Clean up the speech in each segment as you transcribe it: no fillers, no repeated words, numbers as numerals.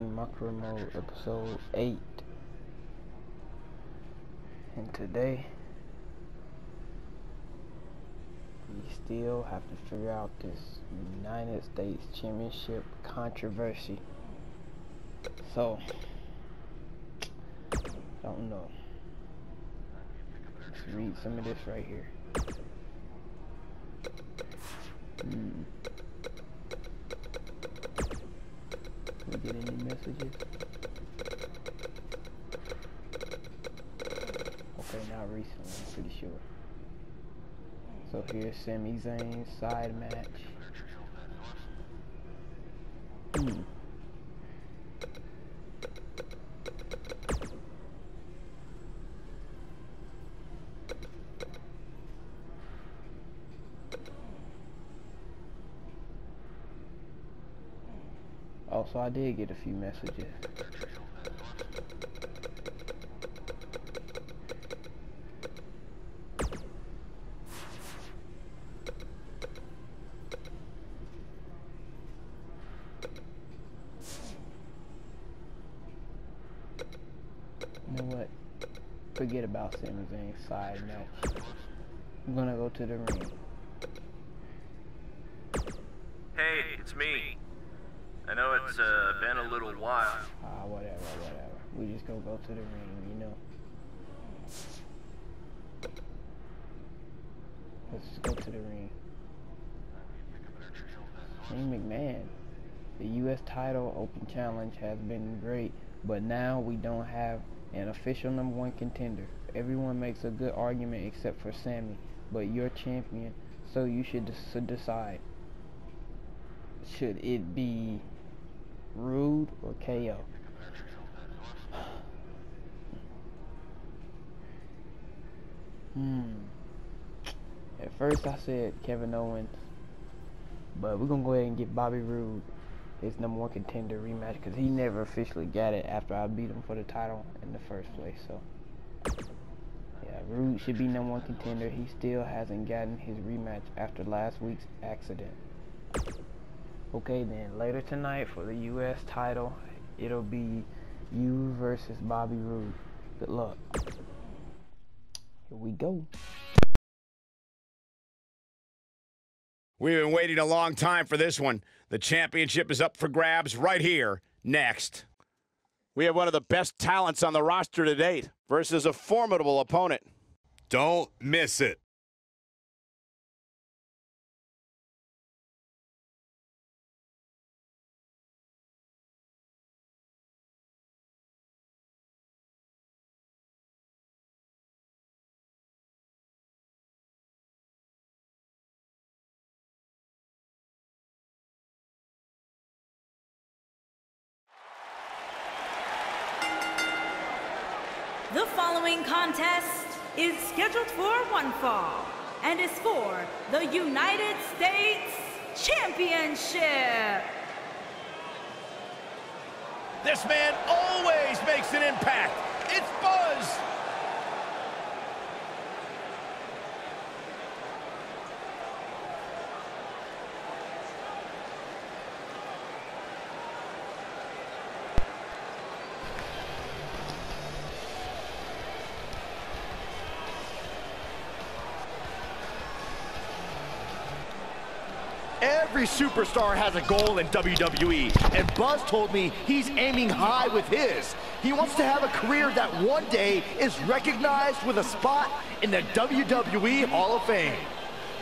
Macro Mode episode 8, and today we still have to figure out this United States Championship controversy. So don't know. Let's read some of this right here. We get any messages? Okay, not recently, I'm pretty sure. So here's Sami Zayn's side match. Oh, so I did get a few messages. You know what? Forget about Sami Zayn's side match. I'm gonna go to the ring. Hey, it's me. I know it's been a little while. Whatever. We just gonna go to the ring, you know. Let's just go to the ring. Shane McMahon. The U.S. title open challenge has been great, but now we don't have an official #1 contender. Everyone makes a good argument except for Sami, but you're champion, so you should decide. Should it be Rude or KO? At first I said Kevin Owens, but we're gonna go ahead and get Bobby Roode his #1 contender rematch, because he never officially got it after I beat him for the title in the first place. So yeah, Roode should be #1 contender. He still hasn't gotten his rematch after last week's accident. Okay, then later tonight for the U.S. title, it'll be you versus Bobby Roode. Good luck. Here we go. We've been waiting a long time for this one. The championship is up for grabs right here, next. We have one of the best talents on the roster to date versus a formidable opponent. Don't miss it. The following contest is scheduled for one fall and is for the United States Championship. This man always makes an impact. It's Buzz. Every superstar has a goal in WWE, and Buzz told me he's aiming high with his. He wants to have a career that one day is recognized with a spot in the WWE Hall of Fame.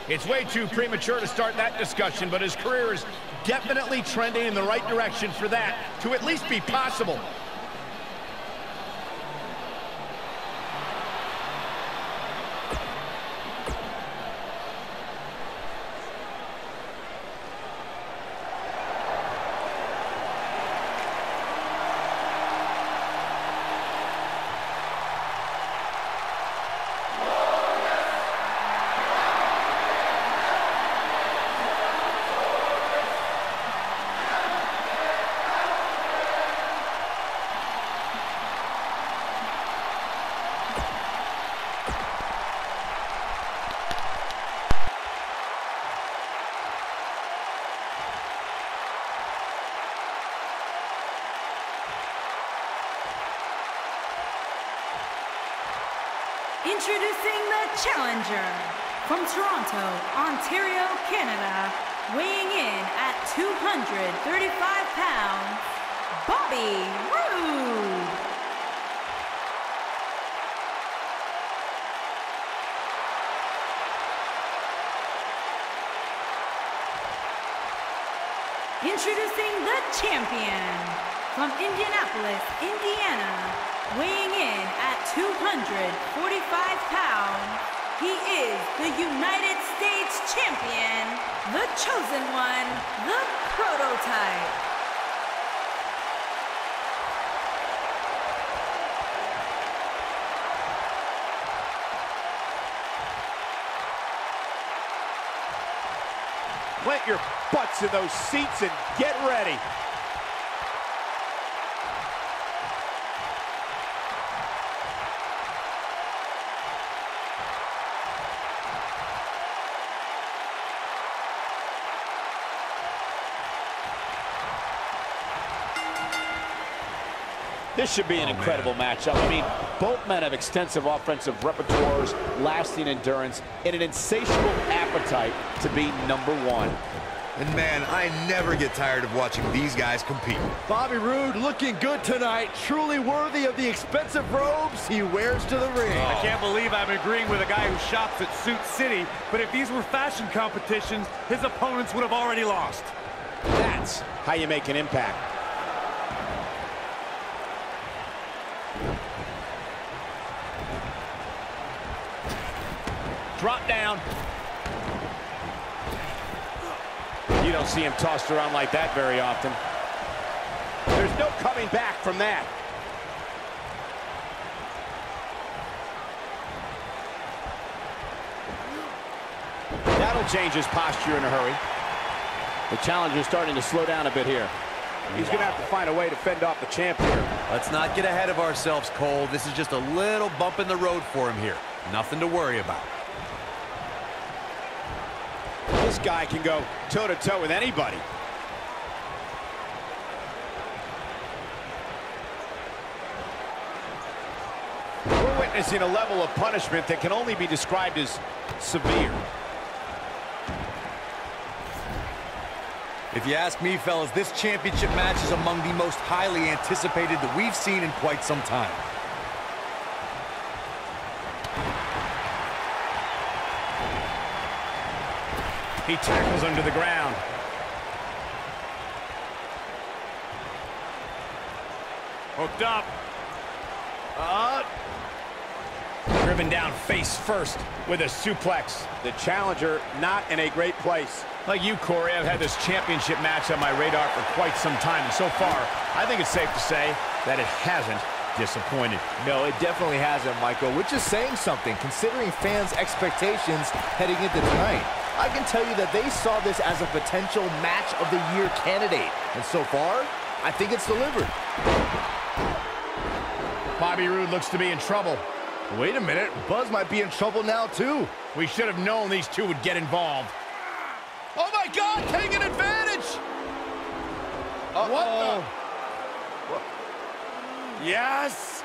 It's way too premature to start that discussion, but his career is definitely trending in the right direction for that to at least be possible. Introducing the challenger from Toronto, Ontario, Canada, weighing in at 235 pounds, Bobby Roode. Introducing the champion from Indianapolis, Indiana, weighing in at 245 pounds, he is the United States champion, the chosen one, the prototype. Plant your butts in those seats and get ready. This should be an incredible matchup. I mean, both men have extensive offensive repertoires, lasting endurance, and an insatiable appetite to be number one. And man, I never get tired of watching these guys compete. Bobby Roode looking good tonight, truly worthy of the expensive robes he wears to the ring. I can't believe I'm agreeing with a guy who shops at Suit City, but if these were fashion competitions, his opponents would have already lost. That's how you make an impact. Drop down. You don't see him tossed around like that very often. There's no coming back from that. That'll change his posture in a hurry. The challenger's starting to slow down a bit here. He's going to have to find a way to fend off the champ here. Let's not get ahead of ourselves, Cole. This is just a little bump in the road for him here. Nothing to worry about. This guy can go toe-to-toe with anybody. We're witnessing a level of punishment that can only be described as severe. If you ask me, fellas, this championship match is among the most highly anticipated that we've seen in quite some time. He tackles him to the ground. Hooked up. Driven down face first with a suplex. The challenger not in a great place. Like you, Corey, I've had this championship match on my radar for quite some time. And so far, I think it's safe to say that it hasn't disappointed. No, it definitely hasn't, Michael, which is saying something, considering fans' expectations heading into tonight. I can tell you that they saw this as a potential match of the year candidate. And so far, I think it's delivered. Bobby Roode looks to be in trouble. Wait a minute, Buzz might be in trouble now, too. We should have known these two would get involved. Oh, my God, taking advantage! What the? Yes.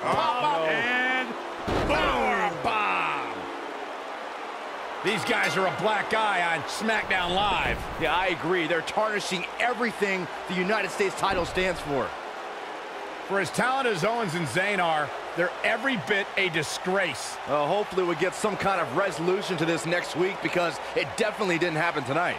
Oh, And power bomb! These guys are a black eye on SmackDown Live. Yeah, I agree. They're tarnishing everything the United States title stands for. For as talented as Owens and Zayn are, they're every bit a disgrace. Hopefully we get some kind of resolution to this next week, because it definitely didn't happen tonight.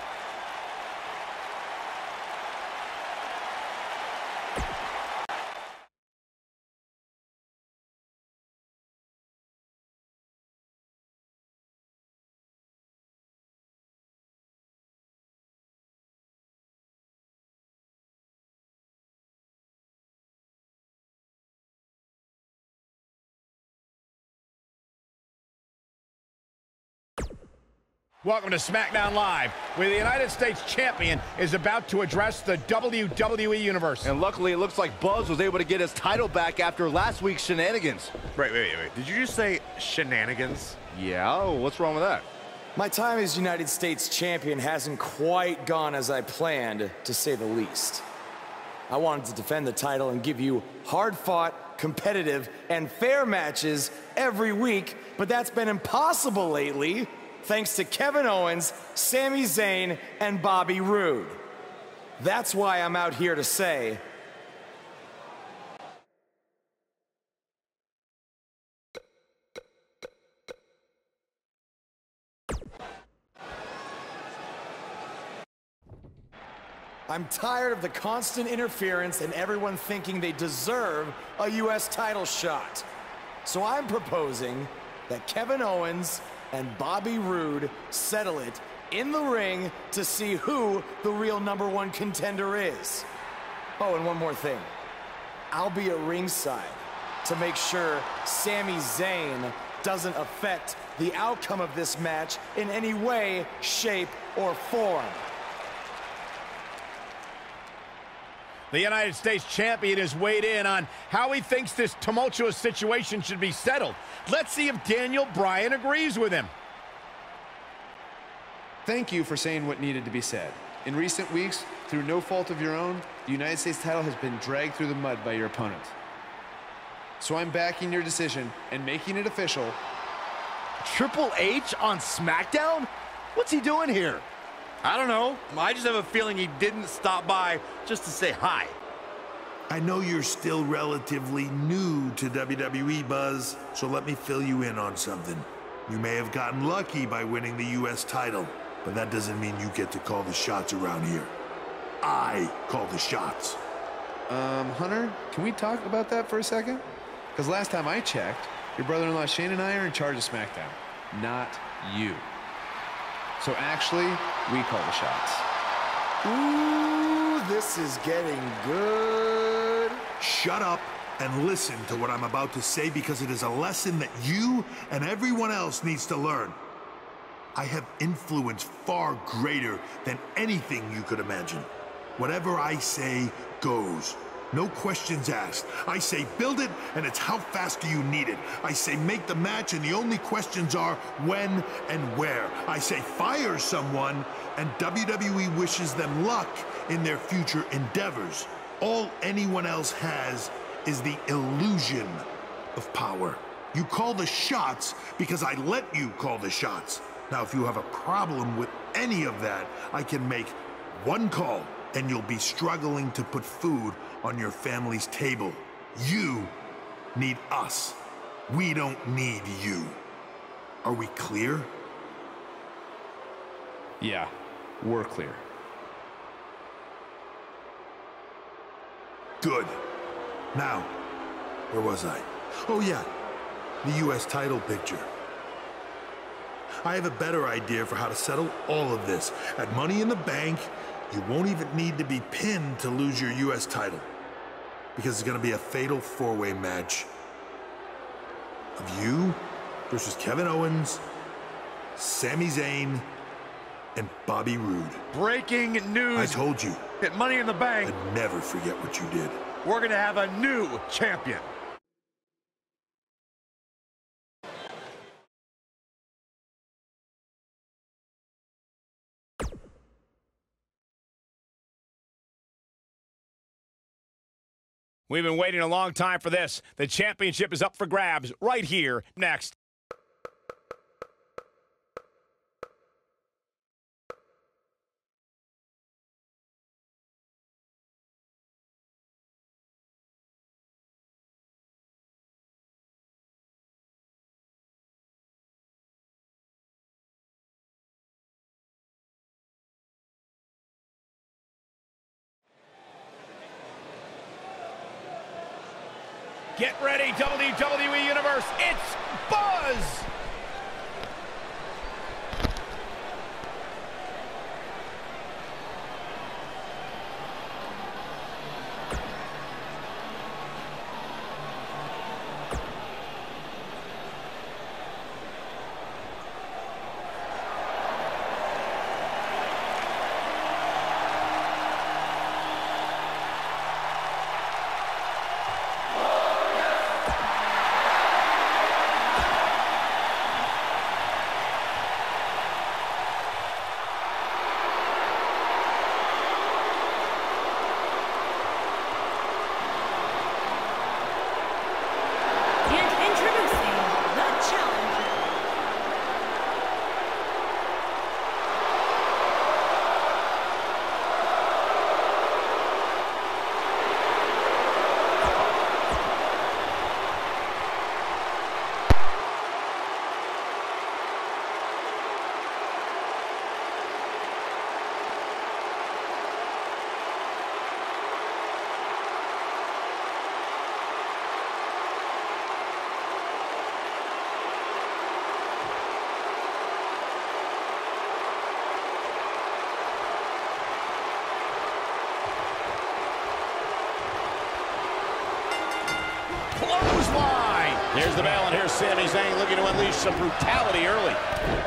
Welcome to SmackDown Live, where the United States Champion is about to address the WWE Universe. And luckily, it looks like Buzz was able to get his title back after last week's shenanigans. Wait. Did you just say shenanigans? Yeah, what's wrong with that? My time as United States champion hasn't quite gone as I planned, to say the least. I wanted to defend the title and give you hard-fought, competitive, and fair matches every week but that's been impossible lately thanks to Kevin Owens, Sami Zayn, and Bobby Roode. That's why I'm out here to say, I'm tired of the constant interference and everyone thinking they deserve a US title shot. So I'm proposing that Kevin Owens and Bobby Roode settle it in the ring to see who the real #1 contender is. Oh, and one more thing. I'll be at ringside to make sure Sami Zayn doesn't affect the outcome of this match in any way, shape, or form. The United States champion has weighed in on how he thinks this tumultuous situation should be settled. Let's see if Daniel Bryan agrees with him. Thank you for saying what needed to be said. In recent weeks, through no fault of your own, the United States title has been dragged through the mud by your opponent. So I'm backing your decision and making it official. Triple H on SmackDown? What's he doing here? I don't know. I just have a feeling he didn't stop by just to say hi. I know you're still relatively new to WWE, Buzz, so let me fill you in on something. You may have gotten lucky by winning the US title, but that doesn't mean you get to call the shots around here. I call the shots. Hunter, can we talk about that for a second? Because last time I checked, your brother-in-law Shane and I are in charge of SmackDown, not you. So actually, we call the shots. Ooh, this is getting good. Shut up and listen to what I'm about to say, because it is a lesson that you and everyone else needs to learn. I have influence far greater than anything you could imagine. Whatever I say goes. No questions asked. I say build it, and it's how fast do you need it. I say make the match, and the only questions are when and where. I say fire someone, and WWE wishes them luck in their future endeavors. All anyone else has is the illusion of power. You call the shots because I let you call the shots. Now, if you have a problem with any of that, I can make one call, and you'll be struggling to put food on your family's table. You need us. We don't need you. Are we clear? Yeah, we're clear. Good. Now, where was I? Oh yeah, the US title picture. I have a better idea for how to settle all of this. At Money in the Bank, you won't even need to be pinned to lose your US title, because it's going to be a fatal four-way match of you versus Kevin Owens, Sami Zayn, and Bobby Roode. Breaking news. I told you. At Money in the Bank, I'd never forget what you did. we're going to have a new champion. We've been waiting a long time for this. The championship is up for grabs right here, next. Get ready, WWE Universe, it's Buzz! clothesline. Here's the bell, and here's Sami Zayn looking to unleash some brutality early.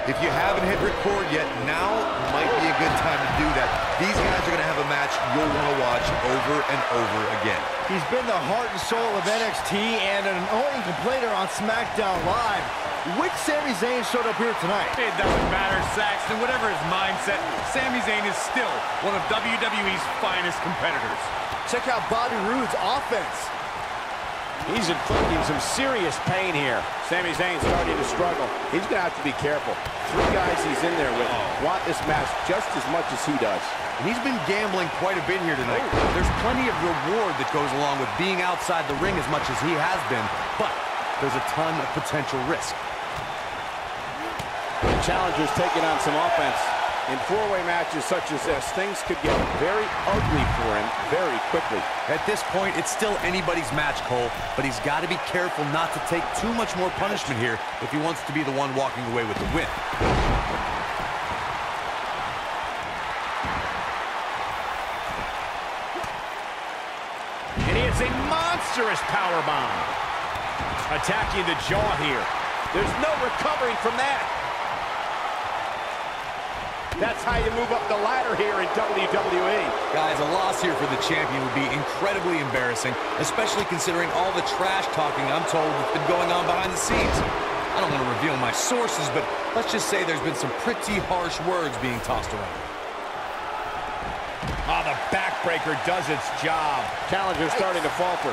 If you haven't hit record yet, now might be a good time to do that. These guys are going to have a match you'll want to watch over and over again. He's been the heart and soul of NXT and an annoying complainer on SmackDown Live. Which Sami Zayn showed up here tonight? It doesn't matter, Saxton. Whatever his mindset, Sami Zayn is still one of WWE's finest competitors. Check out Bobby Roode's offense. He's inflicting some serious pain here. Sami Zayn starting to struggle. He's going to have to be careful. 3 guys he's in there with want this match just as much as he does. And he's been gambling quite a bit here tonight. There's plenty of reward that goes along with being outside the ring as much as he has been, but there's a ton of potential risk. The challenger's taking on some offense. In 4-way matches such as this, things could get very ugly for him very quickly. At this point, it's still anybody's match, Cole, but he's got to be careful not to take too much more punishment here if he wants to be the one walking away with the win. And he hits a monstrous powerbomb. Attacking the jaw here. There's no recovering from that. That's how you move up the ladder here in WWE. Guys, a loss here for the champion would be incredibly embarrassing, especially considering all the trash talking I'm told has been going on behind the scenes. I don't want to reveal my sources, but let's just say there's been some pretty harsh words being tossed around. Oh, the backbreaker does its job. Challenger's starting to falter.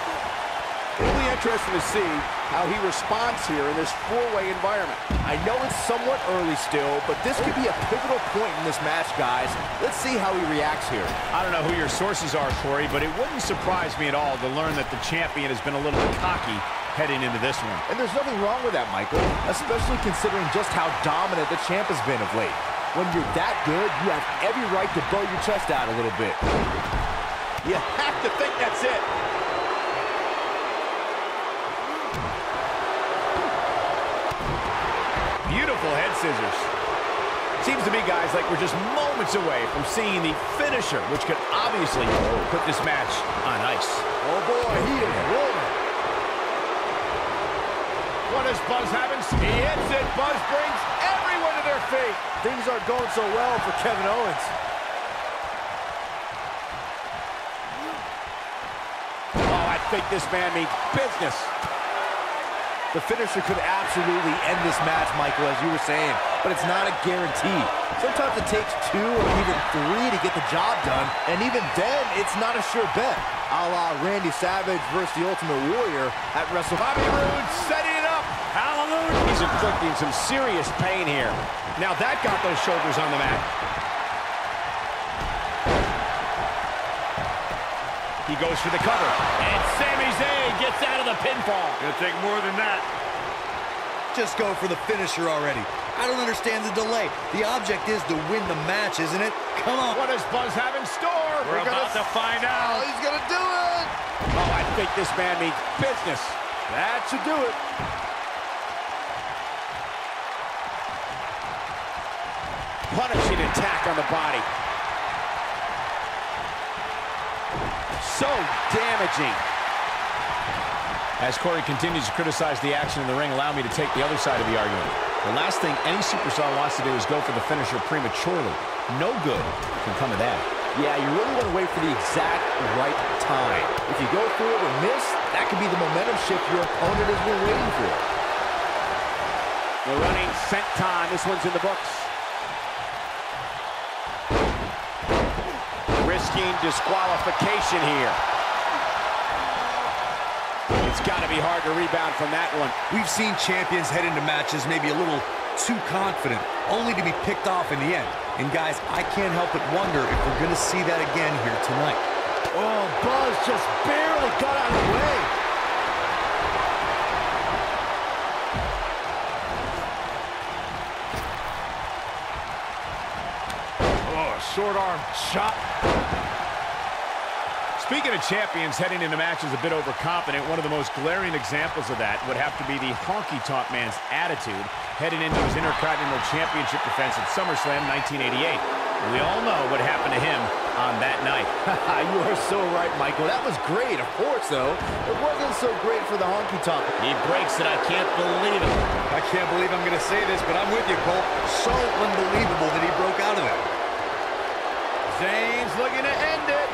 It'll be interesting to see how he responds here in this 4-way environment. I know it's somewhat early still, but this could be a pivotal point in this match, guys. Let's see how he reacts here. I don't know who your sources are, Corey, but it wouldn't surprise me at all to learn that the champion has been a little cocky heading into this one. And there's nothing wrong with that, Michael, especially considering just how dominant the champ has been of late. When you're that good, you have every right to blow your chest out a little bit. You have to think that's it. Beautiful head scissors. Seems to me, guys, like we're just moments away from seeing the finisher, which could obviously put this match on ice. Oh, boy, he is rolling. What does Buzz have? He hits it. Buzz brings everyone to their feet. Things aren't going so well for Kevin Owens. Oh, I think this man means business. The finisher could absolutely end this match, Michael, as you were saying, but it's not a guarantee. Sometimes it takes 2 or even 3 to get the job done, and even then, it's not a sure bet. A la Randy Savage versus the Ultimate Warrior at WrestleMania. Bobby Roode setting it up. Hallelujah. He's inflicting some serious pain here. Now that got those shoulders on the mat. He goes for the cover. And Sami Zayn gets out of the pinfall. Gonna take more than that. Just go for the finisher already. I don't understand the delay. The object is to win the match, isn't it? Come on. What does Buzz have in store? We're about to find out. Oh, he's gonna do it. Oh, I think this man means business. That should do it. Punishing attack on the body. So damaging. As Corey continues to criticize the action in the ring, allow me to take the other side of the argument. The last thing any superstar wants to do is go for the finisher prematurely. No good can come of that. Yeah, you really want to wait for the exact right time. If you go for it and miss, that could be the momentum shift your opponent has been waiting for. We're running cent time. This one's in the books. Risking disqualification here. It's got to be hard to rebound from that one. We've seen champions head into matches maybe a little too confident, only to be picked off in the end. And guys, I can't help but wonder if we're going to see that again here tonight. Oh, Buzz just barely got out of the way. Oh, short arm shot. Speaking of champions heading into matches a bit overconfident, one of the most glaring examples of that would have to be the honky-tonk man's attitude heading into his Intercontinental Championship defense at SummerSlam 1988. We all know what happened to him on that night. You are so right, Michael. That was great, of course, though. It wasn't so great for the honky-tonk. He breaks it. I can't believe it. I can't believe I'm going to say this, but I'm with you, Cole. So unbelievable that he broke out of that. Zayn's looking to end it.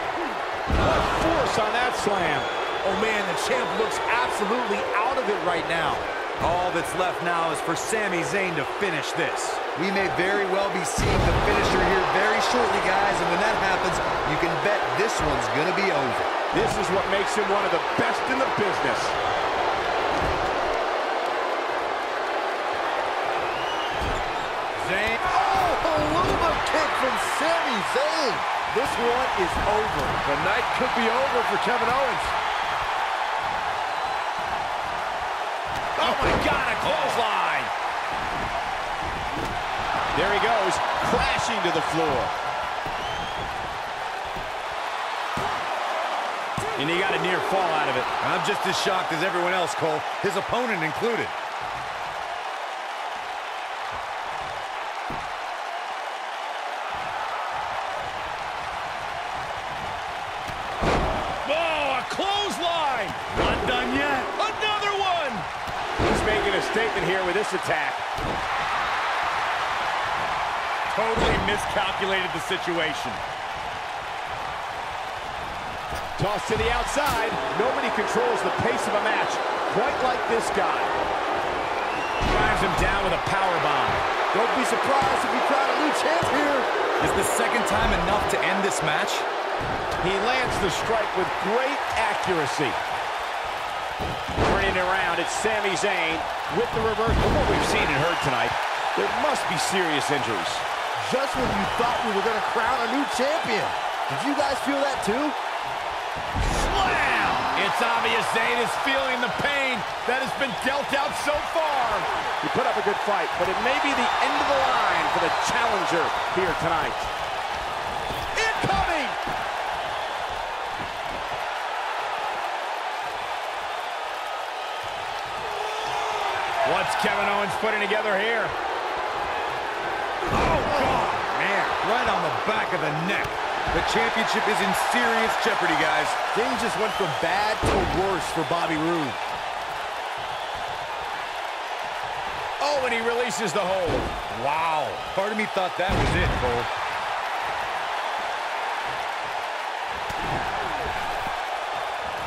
What force on that slam. Oh, man, the champ looks absolutely out of it right now. All that's left now is for Sami Zayn to finish this. We may very well be seeing the finisher here very shortly, guys, and when that happens, you can bet this one's going to be over. This is what makes him one of the best in the business. Zayn. Oh, Helluva Kick from Sami Zayn. This one is over. The night could be over for Kevin Owens. Oh, my God, a clothesline. There he goes, crashing to the floor. And he got a near fall out of it. I'm just as shocked as everyone else, Cole, his opponent included. Oh, a clothesline! Not done yet. Another one! He's making a statement here with this attack. Totally miscalculated the situation. Toss to the outside. Nobody controls the pace of a match quite like this guy. Drives him down with a power bomb. Don't be surprised if we crown a new champ here. Is the second time enough to end this match? He lands the strike with great accuracy. Turning it around, it's Sami Zayn with the reverse. From what we've seen and heard tonight, there must be serious injuries. Just when you thought we were going to crown a new champion. Did you guys feel that too? Slam! It's obvious Zayn is feeling the pain that has been dealt out so far. He put up a good fight, but it may be the end of the line for the challenger here tonight. Incoming! What's Kevin Owens putting together here? Oh, God, man, right on the back of the neck. The championship is in serious jeopardy, guys. Things just went from bad to worse for Bobby Roode. Oh, and he releases the hold. Wow. Part of me thought that was it, Cole.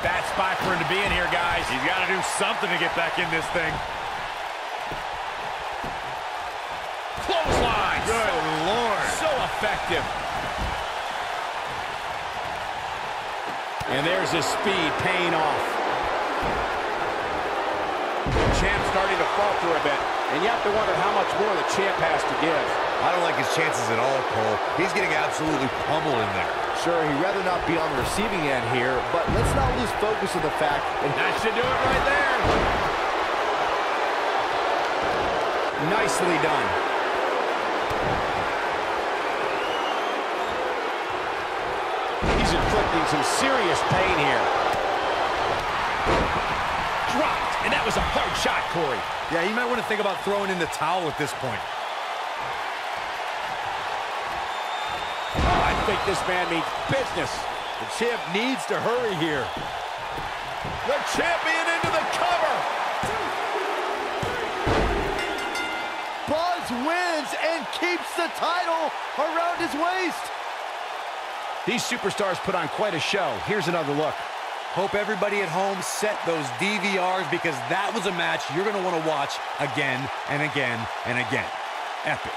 Bad spot for him to be in here, guys. He's got to do something to get back in this thing. Clothesline. Good Lord. So effective. And there's his speed paying off. The champ's starting to falter a bit. And you have to wonder how much more the champ has to give. I don't like his chances at all, Cole. He's getting absolutely pummeled in there. Sure, he'd rather not be on the receiving end here, but let's not lose focus of the fact. And that should do it right there. Nicely done. He's inflicting some serious pain here. Dropped, and that was a hard shot, Corey. Yeah, you might want to think about throwing in the towel at this point. Oh, I think this man means business. The champ needs to hurry here. The champion into the cover. Buzz wins and keeps the title around his waist. These superstars put on quite a show. Here's another look. Hope everybody at home set those DVRs because that was a match you're going to want to watch again and again and again. Epic.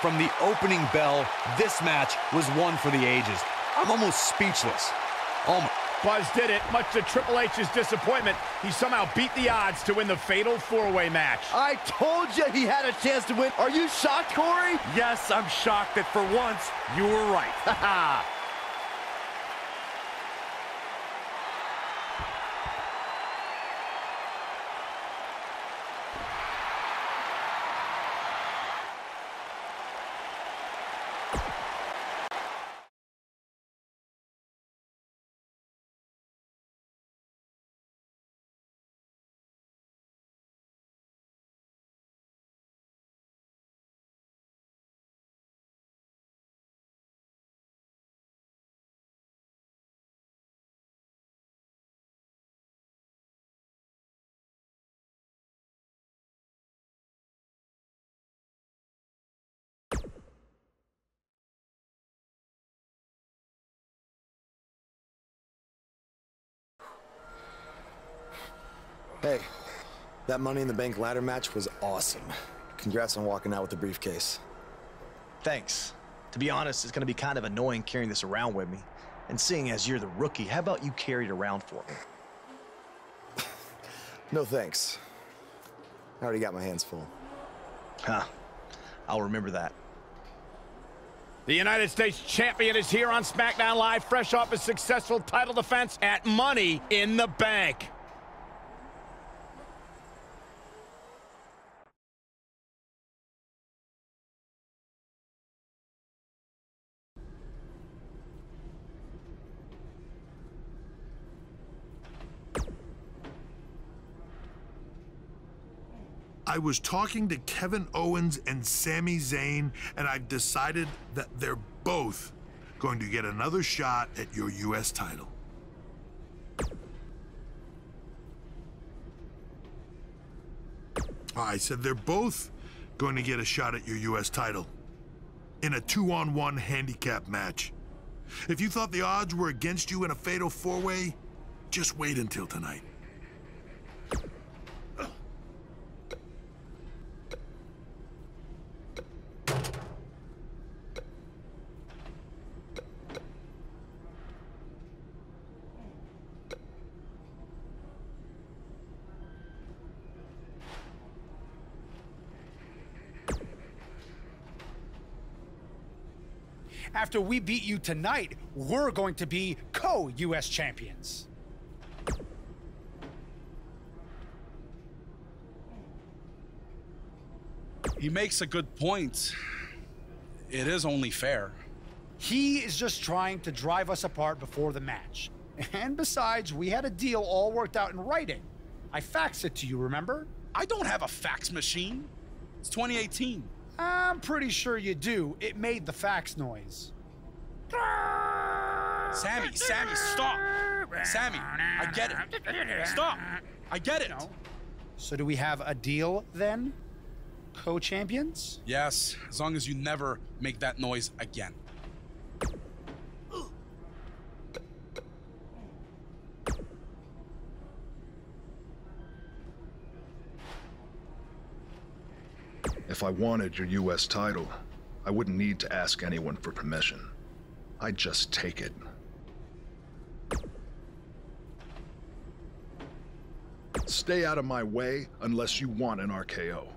From the opening bell, this match was one for the ages. I'm almost speechless. Oh my. Buzz did it, much to Triple H's disappointment. He somehow beat the odds to win the fatal four-way match. I told you he had a chance to win. Are you shocked, Corey? Yes, I'm shocked that for once you were right. Hey, that Money in the Bank ladder match was awesome. Congrats on walking out with the briefcase. Thanks. To be honest, it's going to be kind of annoying carrying this around with me. And seeing as you're the rookie, how about you carry it around for me? No thanks. I already got my hands full. Huh. I'll remember that. The United States champion is here on SmackDown Live, fresh off a successful title defense at Money in the Bank. I was talking to Kevin Owens and Sami Zayn, and I've decided that they're both going to get another shot at your U.S. title. I said they're both going to get a shot at your U.S. title in a 2-on-1 handicap match. If you thought the odds were against you in a fatal four-way, just wait until tonight. After we beat you tonight, we're going to be co-US champions. He makes a good point. It is only fair. He is just trying to drive us apart before the match. And besides, we had a deal all worked out in writing. I faxed it to you, remember? I don't have a fax machine. It's 2018. I'm pretty sure you do. It made the fax noise. Sammy, stop. Sammy, I get it. Stop. I get it. No. So do we have a deal then? Co-champions? Yes, as long as you never make that noise again. If I wanted your U.S. title, I wouldn't need to ask anyone for permission. I'd just take it. Stay out of my way unless you want an RKO.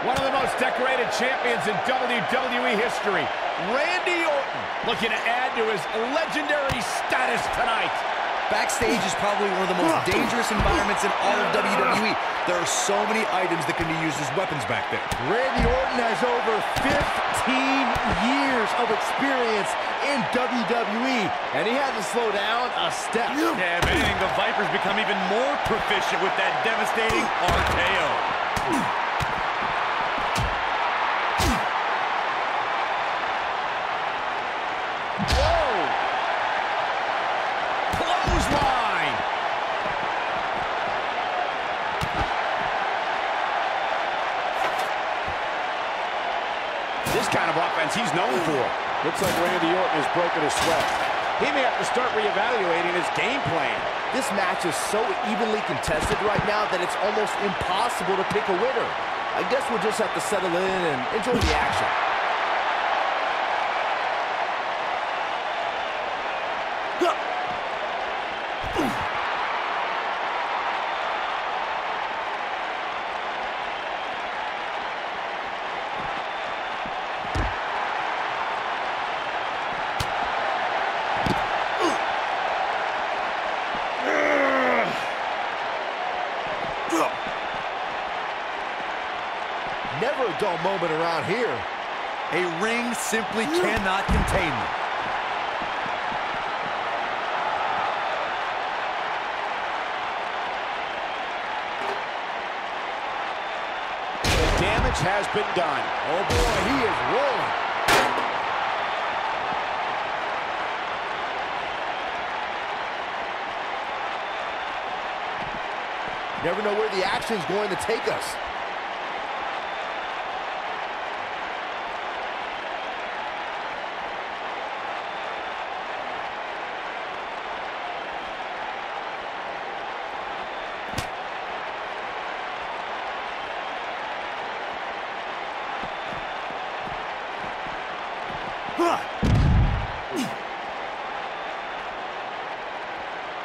One of the most decorated champions in WWE history, Randy Orton, looking to add to his legendary status tonight. Backstage is probably one of the most dangerous environments in all of WWE. There are so many items that can be used as weapons back there. Randy Orton has over 15 years of experience in WWE, and he hasn't slowed down a step. Yeah, if anything, the Vipers become even more proficient with that devastating RKO. This kind of offense he's known for. Looks like Randy Orton has broken a sweat. He may have to start reevaluating his game plan. This match is so evenly contested right now that it's almost impossible to pick a winner. I guess we'll just have to settle in and enjoy the action. Never a dull moment around here. A ring simply cannot contain them. The damage has been done. Oh boy, he is rolling. Never know where the action's going to take us.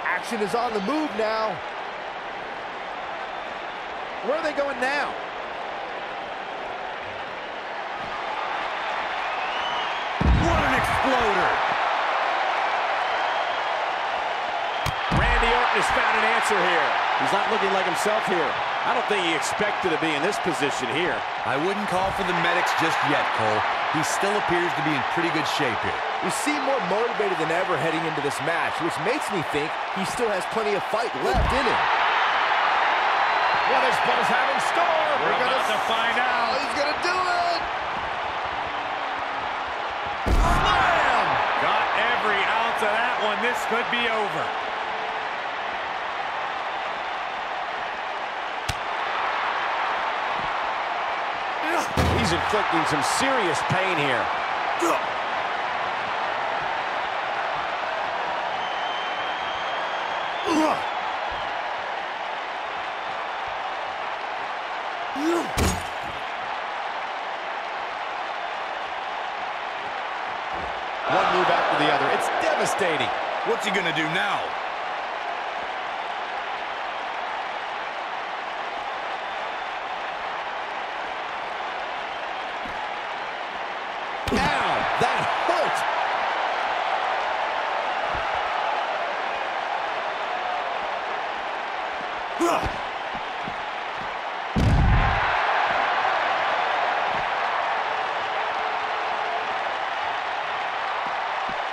Action is on the move now. Where are they going now? What an exploder! Randy Orton has found an answer here. He's not looking like himself here. I don't think he expected to be in this position here. I wouldn't call for the medics just yet, Cole. He still appears to be in pretty good shape here. You seem more motivated than ever heading into this match, which makes me think he still has plenty of fight left in him. What does Buzz have in store? We're about to find out. He's gonna do it! Slam! Got every ounce of that one. This could be over. He's inflicting some serious pain here. One move after the other. It's devastating. What's he gonna do now? Ow! That hurt!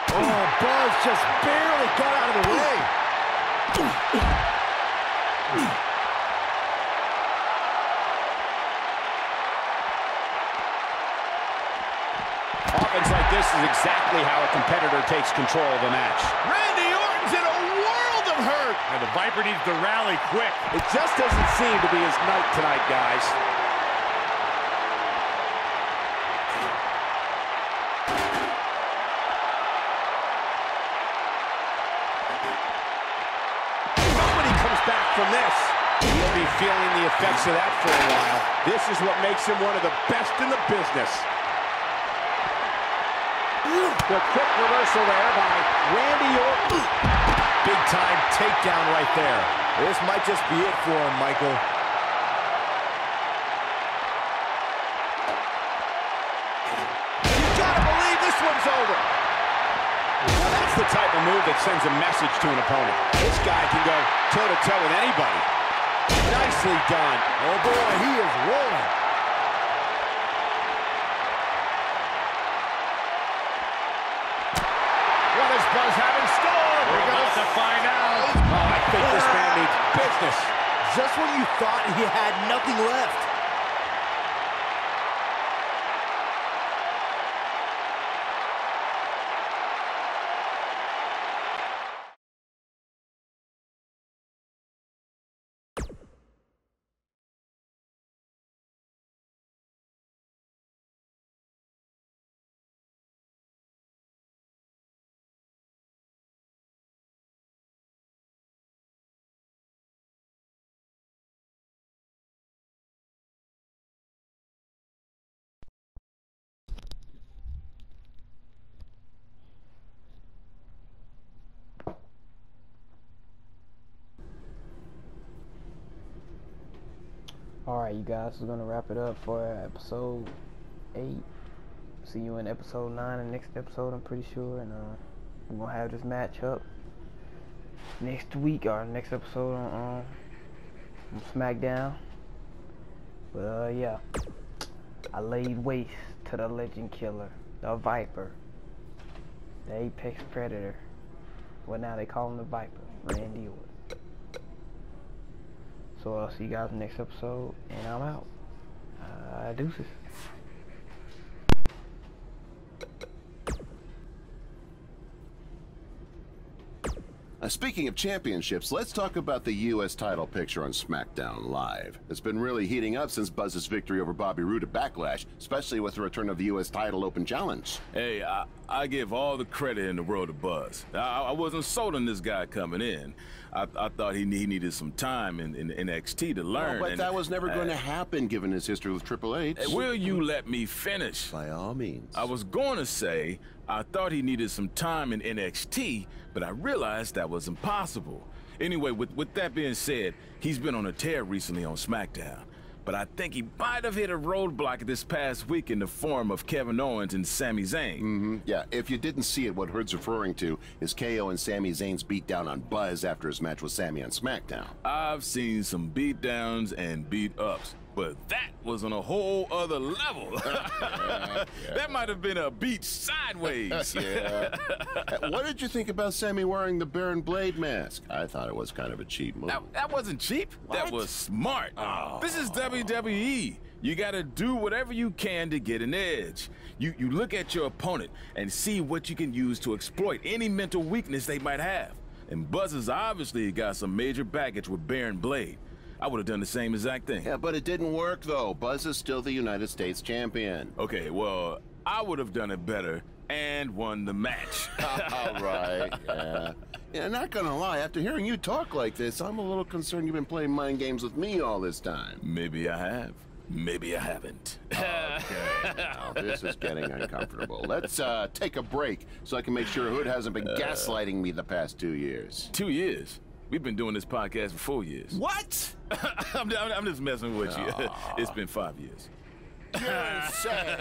Oh, Buzz just barely got out of the way. Offense like this is exactly how a competitor takes control of a match. Randy Orton's in a world of hurt. And the Viper needs to rally quick. It just doesn't seem to be his night tonight, guys. Nobody comes back from this. He'll be feeling the effects of that for a while. This is what makes him one of the best in the business. The quick reversal there by Randy Orton. Big time takedown right there. This might just be it for him, Michael. You gotta believe this one's over. Now that's the type of move that sends a message to an opponent. This guy can go toe-to-toe with anybody. Nicely done. Oh boy, he is rolling. What does Buzz have in store? We're about to find out. Oh, I think this man needs business. Just when you thought he had nothing left. Alright, you guys, we're going to wrap it up for episode 8. See you in episode 9 and next episode, I'm pretty sure. And we're going to have this match up next week, or next episode on SmackDown. But yeah, I laid waste to the Legend Killer, the Viper, the Apex Predator. Well, now they call him the Viper, Randy Orton. So I'll see you guys in the next episode, and I'm out. Deuces. Speaking of championships, let's talk about the U.S. title picture on SmackDown Live. It's been really heating up since Buzz's victory over Bobby Roode at Backlash, especially with the return of the U.S. title Open Challenge. Hey, I give all the credit in the world to Buzz. I wasn't sold on this guy coming in. I thought he needed some time in NXT to learn. Well, but that was never going to happen given his history with Triple H. Will you let me finish? By all means. I was going to say I thought he needed some time in NXT, but I realized that was impossible. Anyway, with that being said, he's been on a tear recently on SmackDown. But I think he might have hit a roadblock this past week in the form of Kevin Owens and Sami Zayn. Yeah, if you didn't see it, what Hood's referring to is KO and Sami Zayn's beatdown on Buzz after his match with Sami on SmackDown. I've seen some beatdowns and beat-ups, but that was on a whole other level. That might have been a beat sideways. Yeah. What did you think about Sami wearing the Baron Blade mask? I thought it was kind of a cheap move. That wasn't cheap. What? That was smart. Oh. This is WWE. You gotta do whatever you can to get an edge. You look at your opponent and see what you can use to exploit any mental weakness they might have. And Buzz has obviously got some major baggage with Baron Blade. I would have done the same exact thing. Yeah, but it didn't work, though. Buzz is still the United States champion. Okay, well, I would have done it better and won the match. All right, yeah. Yeah, not gonna lie, after hearing you talk like this, I'm a little concerned you've been playing mind games with me all this time. Maybe I have. Maybe I haven't. Okay, now this is getting uncomfortable. Let's take a break so I can make sure Hood hasn't been gaslighting me the past 2 years. 2 years? We've been doing this podcast for 4 years. What? I'm just messing with you. It's been 5 years. You're insane.